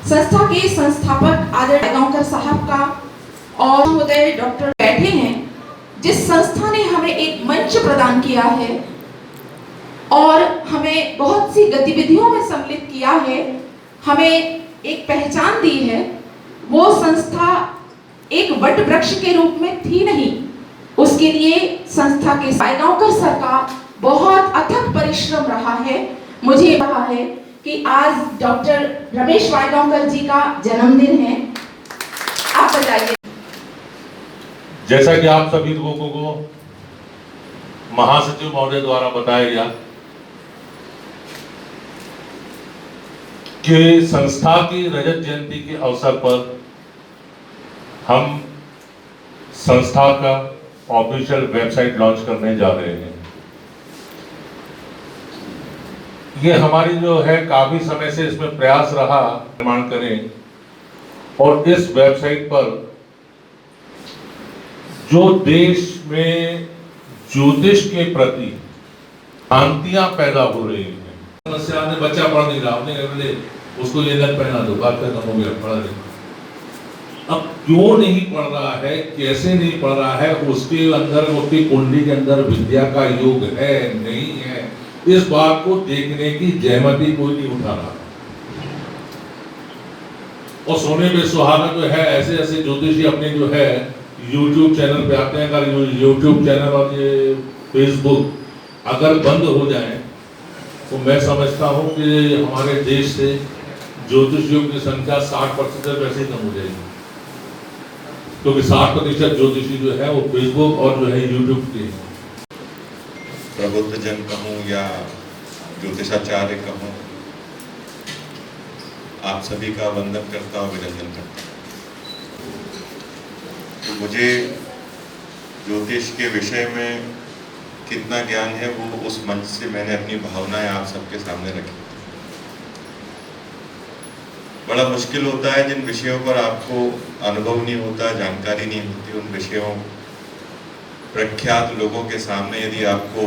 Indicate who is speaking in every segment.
Speaker 1: संस्था के संस्थापक आदरणीय वायगांवकर साहब का और महोदय डॉक्टर बैठे हैं, जिस संस्था ने हमें एक मंच प्रदान किया है और हमें बहुत सी गतिविधियों में सम्मिलित किया है, हमें एक पहचान दी है। वो संस्था एक वट वृक्ष के रूप में थी नहीं, उसके लिए संस्था के वायगांवकर सर का बहुत अथक परिश्रम रहा है। मुझे कहा है कि आज डॉक्टर रमेश वायगांवकर जी का जन्मदिन है। आप बताइए।
Speaker 2: जैसा कि आप सभी लोगों को महासचिव महोदय द्वारा बताया गया कि संस्था की रजत जयंती के अवसर पर हम संस्था का ऑफिशियल वेबसाइट लॉन्च करने जा रहे हैं। ये हमारी जो है काफी समय से इसमें प्रयास रहा निर्माण करें और इस वेबसाइट पर जो देश में ज्योतिष के प्रति भ्रांतियां पैदा हो रही हैं। समस्या ने बच्चा पढ़ नहीं रहा, आपने उसको ये लग पहना दो, बात खत्म हो गया, पढ़ा नहीं। अब क्यों नहीं पढ़ रहा है, कैसे नहीं पढ़ रहा है, उसके अंदर उसकी कुंडली के अंदर विद्या का योग है नहीं है, इस बात को देखने की जहमती कोई नहीं उठा रहा। और सोने पे सुहागा जो है ऐसे ऐसे ज्योतिषी अपने जो है YouTube चैनल पे आते हैं। अगर YouTube चैनल और ये फेसबुक अगर बंद हो जाए तो मैं समझता हूँ कि हमारे देश से ज्योतिषियों की संख्या 60% वैसे ही कम हो जाएगी, क्योंकि 60% ज्योतिषी जो है वो फेसबुक और जो है YouTube के हैं।
Speaker 3: प्रबुद्ध जन कहूँ या ज्योतिषाचार्य कहूँ, आप सभी का वंदन करता हूँ, अभिनंदन करता हूँ। तो मुझे ज्योतिष के विषय में कितना ज्ञान है वो उस मंच से मैंने अपनी भावनाएं आप सबके सामने रखी। बड़ा मुश्किल होता है जिन विषयों पर आपको अनुभव नहीं होता, जानकारी नहीं होती, उन विषयों प्रख्यात लोगों के सामने यदि आपको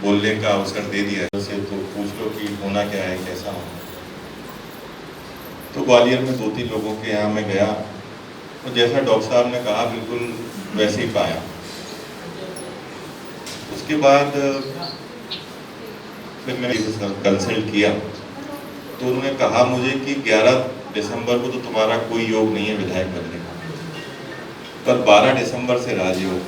Speaker 3: बोलने का अवसर दे दिया है तो पूछ लो कि होना क्या है, कैसा होना। तो ग्वालियर में 2-3 लोगों के यहाँ मैं गया तो जैसा डॉक्टर साहब ने कहा बिल्कुल वैसे ही पाया। उसके बाद फिर मैंने कंसल्ट किया तो उन्होंने कहा मुझे कि 11 दिसंबर को तो तुम्हारा कोई योग नहीं है विधायक बनने का, पर 12 दिसंबर से राजयोग।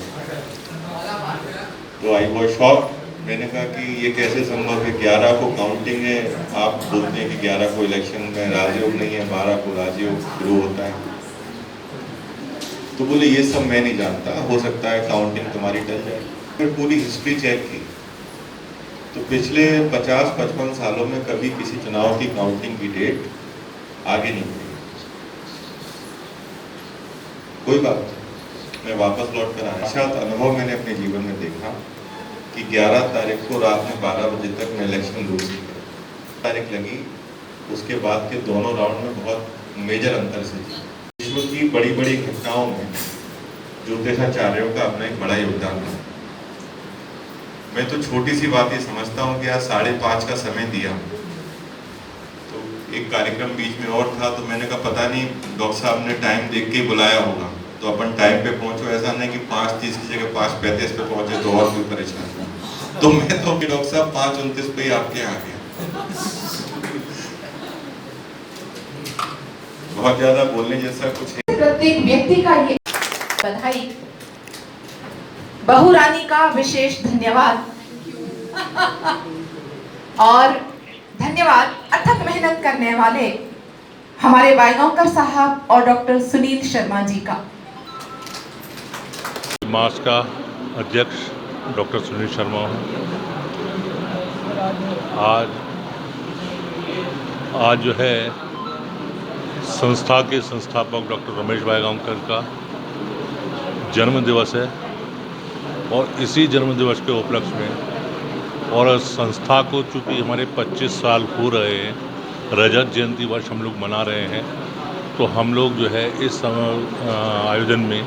Speaker 3: तो आई वॉज शॉक्ड। मैंने कहा कि ये कैसे संभव है, 11 को काउंटिंग है, आप बोलते हैं कि 11 को इलेक्शन में राजयोग नहीं है, 12 को राजयोग शुरू होता है। तो बोले ये सब मैं नहीं जानता, हो सकता है काउंटिंग तुम्हारी टल जाए। फिर पूरी हिस्ट्री चेक की तो पिछले 50-55 सालों में कभी किसी चुनाव की काउंटिंग की डेट आगे नहीं हुई। कोई बात नहीं, मैं वापस लौट कर आया। साथ अनुभव मैंने अपने जीवन में देखा कि 11 तारीख को रात में 12 बजे तक मैं इलेक्शन लूज किया। तारीख लगी, उसके बाद के दोनों राउंड में बहुत मेजर अंतर से जीता। विश्व की बड़ी बड़ी घटनाओं में ज्योतिषाचार्यों का अपना एक बड़ा योगदान है। मैं तो छोटी सी बात ये समझता हूँ कि आज 5:30 का समय दिया तो एक कार्यक्रम बीच में और था, तो मैंने कहा पता नहीं डॉक्टर साहब ने टाइम देख के बुलाया होगा तो अपन टाइम पे पहुंचो, ऐसा नहीं कि 5:30 की जगह 5:35 पे पहुंचे तो और कोई परेशान। तो मैं तो डॉक्टर साहब 5:29 पे ही आपके यहाँ आ गया। बहुत ज्यादा बोलने जैसा कुछ है।
Speaker 1: प्रत्येक व्यक्ति का ये बधाई, बहू रानी का विशेष धन्यवाद और धन्यवाद अथक मेहनत करने वाले हमारे वायगांवकर साहब और डॉक्टर सुनील शर्मा जी का।
Speaker 2: मास का अध्यक्ष डॉक्टर सुनील शर्मा हूँ। आज जो है संस्था के संस्थापक डॉक्टर रमेश वायगांवकर का जन्म दिवस है और इसी जन्म दिवस के उपलक्ष्य में और संस्था को चूँकि हमारे 25 साल हो रहे हैं, रजत जयंती वर्ष हम लोग मना रहे हैं, तो हम लोग जो है इस आयोजन में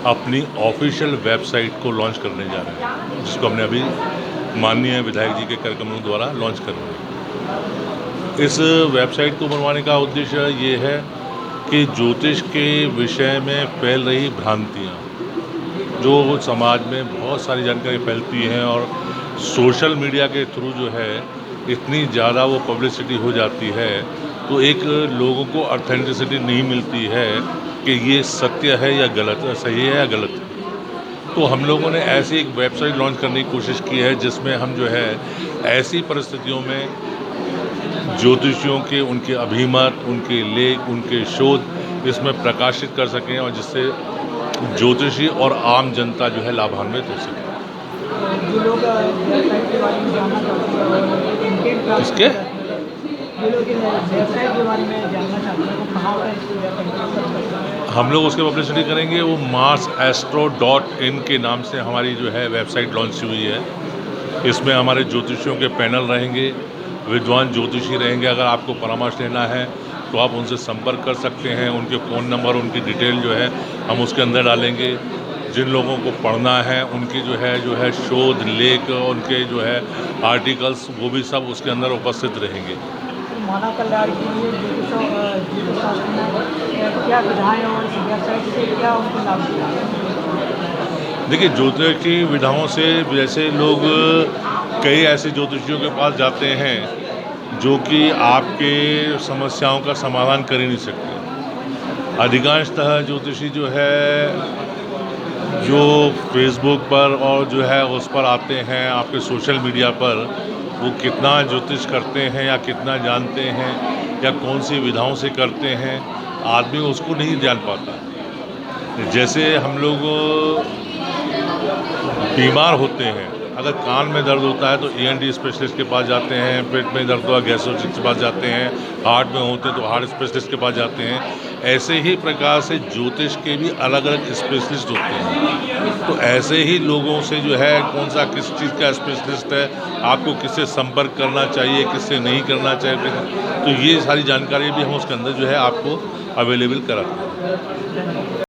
Speaker 2: अपनी ऑफिशियल वेबसाइट को लॉन्च करने जा रहे हैं, जिसको हमने अभी माननीय विधायक जी के कार्यक्रमों द्वारा लॉन्च कर रहे हैं। इस वेबसाइट को बनवाने का उद्देश्य ये है कि ज्योतिष के विषय में फैल रही भ्रांतियाँ, जो समाज में बहुत सारी जानकारी फैलती हैं और सोशल मीडिया के थ्रू जो है इतनी ज़्यादा वो पब्लिसिटी हो जाती है, तो एक लोगों को ऑथेंटिसिटी नहीं मिलती है कि ये सत्य है या गलत है, सही है या गलत है। तो हम लोगों ने ऐसी एक वेबसाइट लॉन्च करने की कोशिश की है जिसमें हम जो है ऐसी परिस्थितियों में ज्योतिषियों के उनके अभिमत, उनके लेख, उनके शोध इसमें प्रकाशित कर सकें और जिससे ज्योतिषी और आम जनता जो है लाभान्वित हो सके।
Speaker 4: जो लोग वेबसाइट के बारे में जानना चाहते हैं और इंटेंट प्राप्त
Speaker 2: इसके?
Speaker 4: करना चाहते हैं, जो लोग वेबसाइट के बारे में जानना चाहते हैं वो कहाँ पर इसको जाकर कर सकते हैं?
Speaker 2: हम लोग उसके पब्लिसिटी करेंगे, वो marsastro.in के नाम से हमारी जो है वेबसाइट लॉन्च हुई है। इसमें हमारे ज्योतिषियों के पैनल रहेंगे, विद्वान ज्योतिषी रहेंगे। अगर आपको परामर्श लेना है तो आप उनसे संपर्क कर सकते हैं। उनके फ़ोन नंबर, उनकी डिटेल जो है हम उसके अंदर डालेंगे। जिन लोगों को पढ़ना है उनकी जो है शोध लेख, उनके जो है आर्टिकल्स, वो भी सब उसके अंदर उपस्थित रहेंगे।
Speaker 4: मानव कल्याण के लिए ज्योतिष शास्त्र में क्या विधाएं और इस वेबसाइट से क्या उनको लाभ मिला है?
Speaker 2: देखिए, ज्योतिष की विधाओं से जैसे लोग कई ऐसे ज्योतिषियों के पास जाते हैं जो कि आपके समस्याओं का समाधान कर ही नहीं सकते। अधिकांशतः ज्योतिषी जो है जो फेसबुक पर और जो है उस पर आते हैं, आपके सोशल मीडिया पर, वो कितना ज्योतिष करते हैं या कितना जानते हैं या कौन सी विधाओं से करते हैं, आदमी उसको नहीं जान पाता। जैसे हम लोग बीमार होते हैं, अगर कान में दर्द होता है तो ENT स्पेशलिस्ट के पास जाते हैं, पेट में दर्द हुआ गैस्ट्रोलॉजिस्ट के पास जाते हैं, हार्ट में होते हैं तो हार्ट स्पेशलिस्ट के पास जाते हैं। ऐसे ही प्रकार से ज्योतिष के भी अलग अलग स्पेशलिस्ट होते हैं। तो ऐसे ही लोगों से जो है कौन सा किस चीज़ का स्पेशलिस्ट है, आपको किससे संपर्क करना चाहिए, किससे नहीं करना चाहिए, तो ये सारी जानकारी भी हम उसके अंदर जो है आपको अवेलेबल कराते हैं।